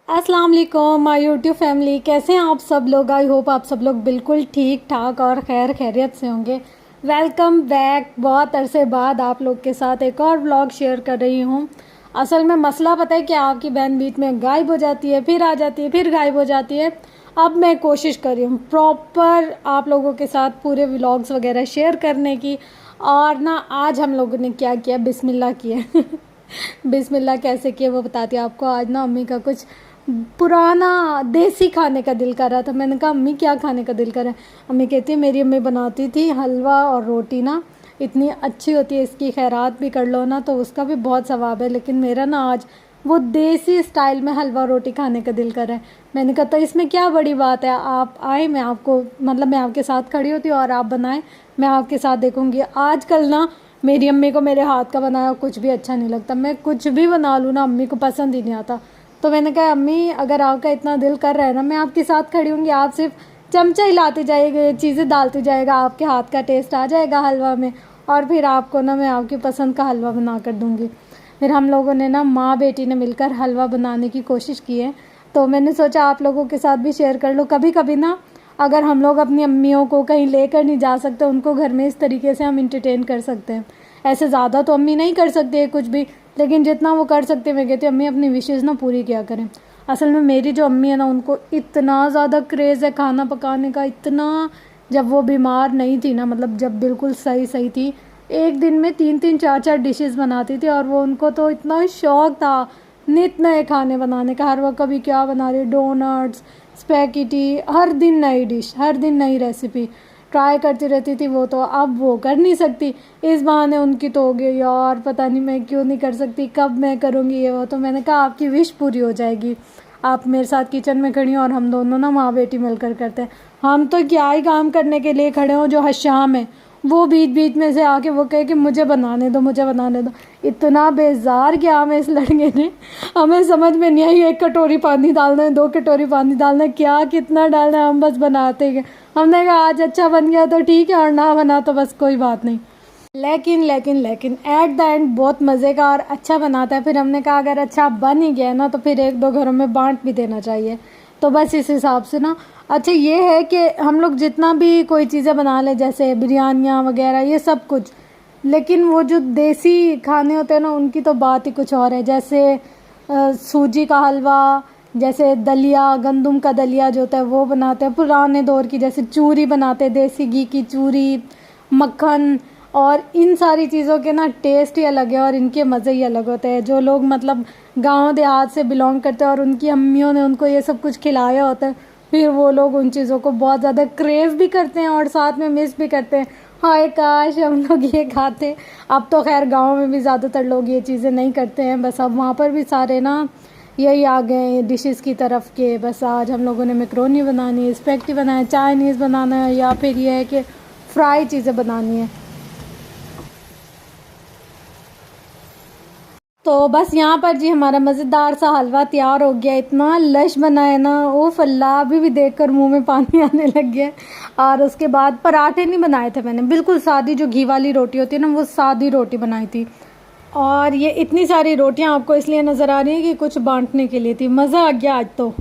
अस्सलाम वालेकुम my YouTube family, कैसे हैं आप सब लोग। आई होप आप सब लोग बिल्कुल ठीक ठाक और खैर खैरियत से होंगे। Welcome back. बहुत अरसे बाद आप लोग के साथ एक और व्लॉग शेयर कर रही हूँ। असल में मसला पता है कि आपकी बहन बीच में गायब हो जाती है, फिर आ जाती है, फिर गायब हो जाती है। अब मैं कोशिश कर रही हूँ प्रॉपर आप लोगों के साथ पूरे व्लॉग्स वगैरह शेयर करने की। और ना आज हम लोगों ने क्या किया, बिस्मिल्लाह किया बिस्मिल्लाह कैसे किया वो बताती हूँ आपको। आज ना अम्मी का कुछ पुराना देसी खाने का दिल कर रहा था। मैंने कहा अम्मी क्या खाने का दिल कर रहा है। अम्मी कहती है मेरी अम्मी बनाती थी हलवा और रोटी ना इतनी अच्छी होती है, इसकी खैरात भी कर लो ना तो उसका भी बहुत सवाब है। लेकिन मेरा ना आज वो देसी स्टाइल में हलवा रोटी खाने का दिल कर रहा है। मैंने कहा तो इसमें क्या बड़ी बात है, आप आए, मैं आपको मतलब मैं आपके साथ खड़ी होती हूँ और आप बनाएं, मैं आपके साथ देखूँगी। आजकल ना मेरी अम्मी को मेरे हाथ का बनाया कुछ भी अच्छा नहीं लगता। मैं कुछ भी बना लूँ ना अम्मी को पसंद ही नहीं आता। तो मैंने कहा अम्मी अगर आपका इतना दिल कर रहा है ना, मैं आपके साथ खड़ी होंगी, आप सिर्फ चमचा हिलाते जाइएगा, चीज़ें डालते जाएगा, आपके हाथ का टेस्ट आ जाएगा हलवा में। और फिर आपको ना मैं आपकी पसंद का हलवा बना कर दूँगी। फिर हम लोगों ने ना माँ बेटी ने मिलकर हलवा बनाने की कोशिश की है। तो मैंने सोचा आप लोगों के साथ भी शेयर कर लो। कभी कभी ना अगर हम लोग अपनी अम्मियों को कहीं लेकर नहीं जा सकते, उनको घर में इस तरीके से हम इंटरटेन कर सकते हैं। ऐसे ज़्यादा तो अम्मी नहीं कर सकती है कुछ भी, लेकिन जितना वो कर सकते हैं मैं कहती हूँ अम्मी अपनी विशेज़ ना पूरी किया करें। असल में मेरी जो अम्मी है ना उनको इतना ज़्यादा क्रेज़ है खाना पकाने का, इतना। जब वो बीमार नहीं थी ना, मतलब जब बिल्कुल सही सही थी, एक दिन में 3-3 4-4 डिशेस बनाती थी। और वो उनको तो इतना शौक था नित नए खाने बनाने का। हर वक्त कभी क्या बना रही, डोनट्स, स्पैगेटी, हर दिन नई डिश, हर दिन नई रेसिपी ट्राई करती रहती थी वो। तो अब वो कर नहीं सकती, इस बहाने उनकी तो हो गई यार पता नहीं मैं क्यों नहीं कर सकती, कब मैं करूँगी ये वो। तो मैंने कहा आपकी विश पूरी हो जाएगी, आप मेरे साथ किचन में खड़ी हो और हम दोनों ना माँ बेटी मिलकर करते हैं। हम तो क्या ही काम करने के लिए खड़े हों, जो हश्याम है वो बीच बीच में से आके वो कहे कि मुझे बनाने दो, मुझे बनाने दो। इतना बेजार किया हमें इस लड़के ने, हमें समझ में नहीं आई। 1 कटोरी पानी डालना है, 2 कटोरी पानी डालना है, क्या कितना डालना है, हम बस बनाते गए। हमने कहा आज अच्छा बन गया तो ठीक है और ना बना तो बस कोई बात नहीं। लेकिन एट द एंड बहुत मज़े का और अच्छा बनाता है। फिर हमने कहा अगर अच्छा बन ही गया ना तो फिर 1-2 घरों में बांट भी देना चाहिए। तो बस इस हिसाब से ना अच्छा ये है कि हम लोग जितना भी कोई चीज़ें बना लें, जैसे बिरयानियाँ वगैरह ये सब कुछ, लेकिन वो जो देसी खाने होते हैं ना उनकी तो बात ही कुछ और है। जैसे सूजी का हलवा, जैसे दलिया, गंदम का दलिया जो होता है वो बनाते हैं पुराने दौर की, जैसे चूरी बनाते हैं, देसी घी की चूरी, मक्खन। और इन सारी चीज़ों के ना टेस्ट ही अलग है और इनके मज़े ही अलग होते हैं। जो लोग मतलब गांव देहात से बिलोंग करते हैं और उनकी अम्मियों ने उनको ये सब कुछ खिलाया होता है, फिर वो लोग उन चीज़ों को बहुत ज़्यादा क्रेव भी करते हैं और साथ में मिस भी करते हैं। हाय काश हम लोग ये खाते। अब तो खैर गांव में भी ज़्यादातर लोग ये चीज़ें नहीं करते हैं, बस अब वहाँ पर भी सारे ना यही आ गए डिशेस की तरफ के। बस आज हम लोगों ने मैक्रोनी बनानी है, स्पैगेटी बनाना है, चाइनीज़ बनाना है, या फिर ये है कि फ्राई चीज़ें बनानी है। तो बस यहाँ पर जी हमारा मज़ेदार सा हलवा तैयार हो गया। इतना लश बना है ना, ओ फल्ला, अभी भी देखकर मुंह में पानी आने लग गया। और उसके बाद पराठे नहीं बनाए थे मैंने, बिल्कुल सादी जो घी वाली रोटी होती है ना वो सादी रोटी बनाई थी। और ये इतनी सारी रोटियाँ आपको इसलिए नज़र आ रही हैं कि कुछ बांटने के लिए थी। मज़ा आ गया आज तो।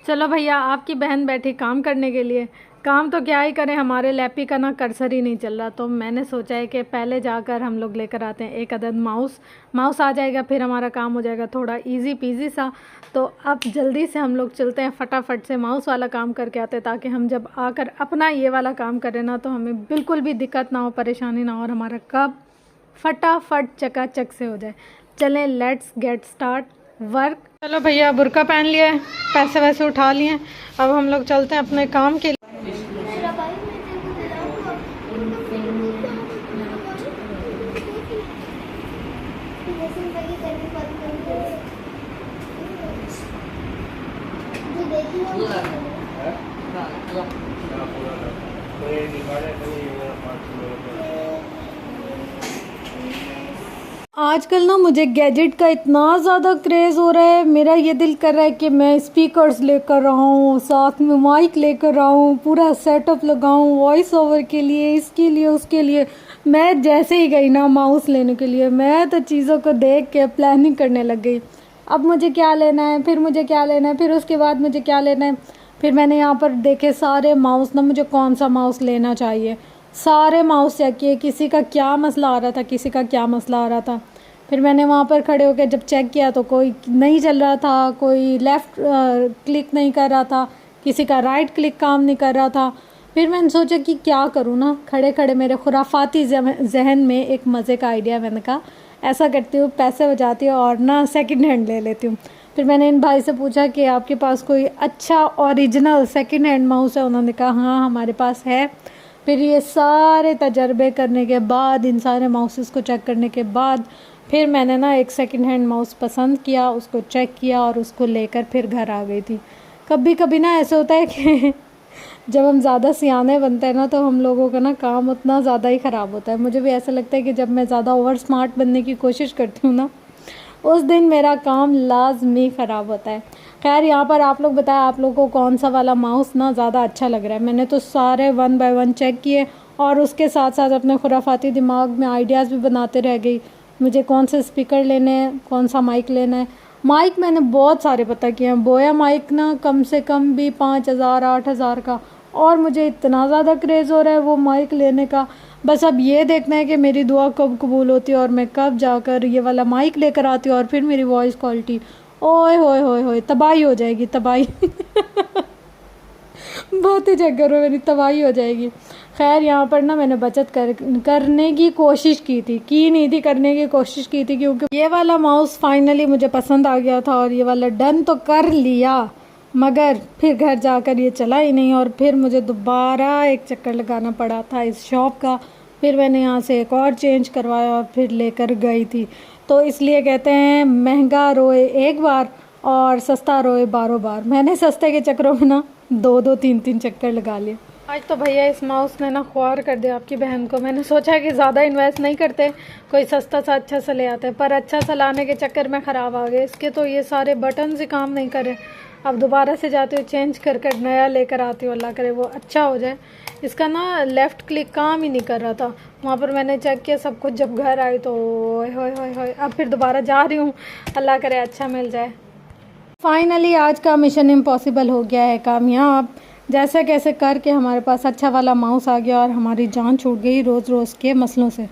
चलो भैया आपकी बहन बैठी काम करने के लिए। काम तो क्या ही करें, हमारे लैपी का ना कर्सर ही नहीं चल रहा। तो मैंने सोचा है कि पहले जाकर हम लोग लेकर आते हैं एक अदद माउस आ जाएगा, फिर हमारा काम हो जाएगा थोड़ा इजी पीजी सा। तो अब जल्दी से हम लोग चलते हैं, फटाफट से माउस वाला काम करके आते हैं, ताकि हम जब आकर अपना ये वाला काम करें ना तो हमें बिल्कुल भी दिक्कत ना हो, परेशानी ना हो, और हमारा कब फटाफट चकाचक से हो जाए। चलें लेट्स गेट स्टार्ट वर्क। चलो भैया बुर्का पहन लिया है, पैसे वैसे उठा लिए, अब हम लोग चलते हैं अपने काम के लिए। आजकल ना मुझे गैजेट का इतना ज़्यादा क्रेज़ हो रहा है, मेरा ये दिल कर रहा है कि मैं स्पीकर्स लेकर आऊँ, साथ में माइक लेकर आऊँ, पूरा सेटअप लगाऊँ वॉइस ओवर के लिए, इसके लिए उसके लिए। मैं जैसे ही गई ना माउस लेने के लिए, मैं तो चीज़ों को देख के प्लानिंग करने लग गई। अब मुझे क्या लेना है, फिर मुझे क्या लेना है, फिर उसके बाद मुझे क्या लेना है। फिर मैंने यहाँ पर देखे सारे माउस ना, मुझे कौन सा माउस लेना चाहिए। सारे माउस चेक किए, किसी का क्या मसला आ रहा था, किसी का क्या मसला आ रहा था। फिर मैंने वहाँ पर खड़े होकर जब चेक किया तो कोई नहीं चल रहा था, कोई लेफ़्ट क्लिक नहीं कर रहा था, किसी का राइट क्लिक काम नहीं कर रहा था। फिर मैंने सोचा कि क्या करूँ ना, खड़े खड़े मेरे खुराफाती जहन में एक मज़े का आइडिया। मैंने कहा ऐसा करती हूँ, पैसे बचाती हूँ और ना सेकंड हैंड ले लेती हूँ। फिर मैंने इन भाई से पूछा कि आपके पास कोई अच्छा ओरिजिनल सेकंड हैंड माउस है। उन्होंने कहा हाँ हमारे पास है। फिर ये सारे तजर्बे करने के बाद, इन सारे माउसेस को चेक करने के बाद, फिर मैंने ना एक सेकंड हैंड माउस पसंद किया, उसको चेक किया और उसको लेकर फिर घर आ गई थी। कभी कभी ना ऐसे होता है कि जब हम ज़्यादा सियाने बनते हैं ना तो हम लोगों का ना काम उतना ज़्यादा ही ख़राब होता है। मुझे भी ऐसा लगता है कि जब मैं ज़्यादा ओवर स्मार्ट बनने की कोशिश करती हूँ ना, उस दिन मेरा काम लाजमी ख़राब होता है। खैर यहाँ पर आप लोग बताएं आप लोगों को कौन सा वाला माउस ना ज़्यादा अच्छा लग रहा है। मैंने तो सारे 1 बाय 1 चेक किए और उसके साथ साथ अपने खुराफाती दिमाग में आइडियाज़ भी बनाते रह गई। मुझे कौन से स्पीकर लेने हैं, कौन सा माइक लेना है। माइक मैंने बहुत सारे पता किए हैं। बोया माइक ना कम से कम भी 5,000 8,000 का, और मुझे इतना ज़्यादा क्रेज़ हो रहा है वो माइक लेने का। बस अब ये देखना है कि मेरी दुआ कब कबूल होती है और मैं कब जाकर ये वाला माइक लेकर आती हूँ और फिर मेरी वॉइस क्वालिटी ओए होए होए होए तबाही हो जाएगी, तबाही बहुत ही चक्कर में मेरी तबाही हो जाएगी। खैर यहाँ पर ना मैंने बचत करने की कोशिश की नहीं थी, करने की कोशिश की थी, क्योंकि ये वाला माउस फाइनली मुझे पसंद आ गया था और ये वाला डन तो कर लिया, मगर फिर घर जाकर ये चला ही नहीं और फिर मुझे दोबारा एक चक्कर लगाना पड़ा था इस शॉप का। फिर मैंने यहाँ से एक और चेंज करवाया और फिर लेकर गई थी। तो इसलिए कहते हैं महंगा रोए एक बार और सस्ता रोए बारों बार। मैंने सस्ते के चक्करों में ना 2-2 3-3 चक्कर लगा लिए। आज तो भैया इस माउस ने ना ख्वार कर दिया आपकी बहन को। मैंने सोचा कि ज़्यादा इन्वेस्ट नहीं करते, कोई सस्ता सा अच्छा सा ले आते, पर अच्छा सा लाने के चक्कर में ख़राब आ गए। इसके तो ये सारे बटन ही काम नहीं करे। अब दोबारा से जाती हूँ, चेंज कर नया लेकर आती हूँ, अल्लाह करे वो अच्छा हो जाए। इसका ना लेफ़्ट क्लिक काम ही नहीं कर रहा था। वहाँ पर मैंने चेक किया सब कुछ, जब घर आई तो ओए होए होए होए। अब फिर दोबारा जा रही हूँ, अल्लाह करे अच्छा मिल जाए। फाइनली आज का मिशन इम्पॉसिबल हो गया है कामयाब। जैसे कैसे करके हमारे पास अच्छा वाला माउस आ गया और हमारी जान छूट गई रोज़ रोज़ के मसलों से।